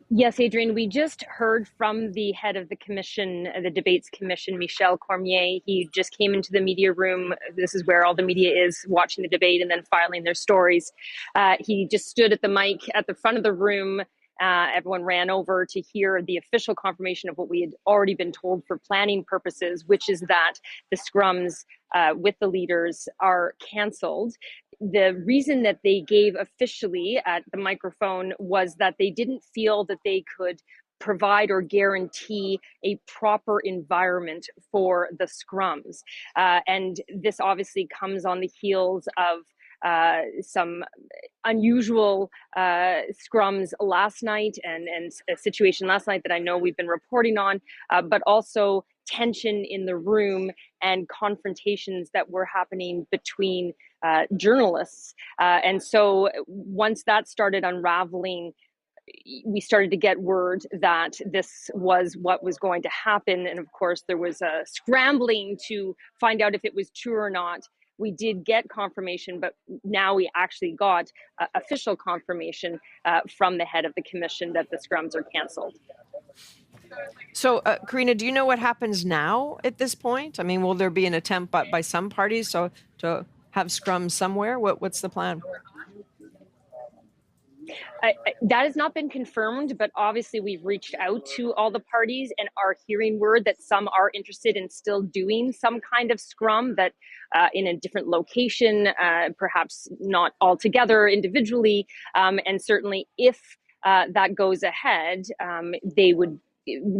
Yes, Adrian, we just heard from the head of the commission, the debates commission, Michel Cormier. He just came into the media room. This is where all the media is watching the debate and then filing their stories. He just stood at the mic at the front of the room. Everyone ran over to hear the official confirmation of what we had already been told for planning purposes, which is that the scrums with the leaders are canceled. The reason that they gave officially at the microphone was that they didn't feel that they could provide or guarantee a proper environment for the scrums. And this obviously comes on the heels of some unusual scrums last night and a situation last night that I know we've been reporting on, but also tension in the room and confrontations that were happening between journalists. And so once that started unraveling, we started to get word that this was what was going to happen. And of course, there was a scrambling to find out if it was true or not. We did get confirmation, but now we actually got official confirmation from the head of the commission that the scrums are canceled. So, Karina, do you know what happens now at this point? I mean, will there be an attempt by some parties to have scrums somewhere? What's the plan? That has not been confirmed, but obviously we've reached out to all the parties and are hearing word that some are interested in still doing some kind of scrum that in a different location, perhaps not all together individually. And certainly if that goes ahead, they would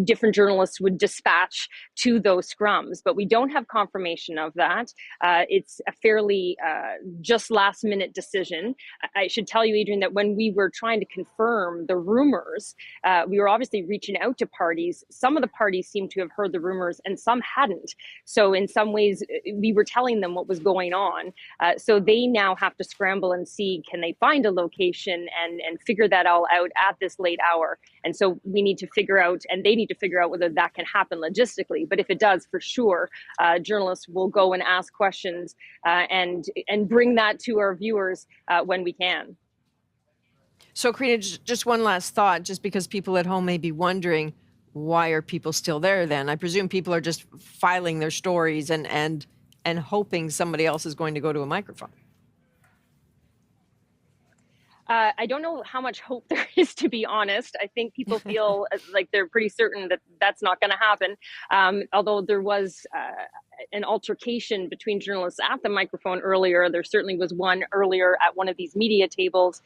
different journalists would dispatch to those scrums, but we don't have confirmation of that. It's a fairly just last minute decision. I should tell you, Adrian, that when we were trying to confirm the rumors, we were obviously reaching out to parties. Some of the parties seemed to have heard the rumors and some hadn't. So in some ways, we were telling them what was going on. So they now have to scramble and see, can they find a location and figure that all out at this late hour. And so we need to figure out, and they need to figure out whether that can happen logistically. But if it does, for sure, journalists will go and ask questions and bring that to our viewers when we can. So, Karina, just one last thought, just because people at home may be wondering, why are people still there then? I presume people are just filing their stories and hoping somebody else is going to go to a microphone. I don't know how much hope there is, to be honest. I think people feel like they're pretty certain that that's not going to happen. Although there was an altercation between journalists at the microphone earlier, there certainly was one earlier at one of these media tables.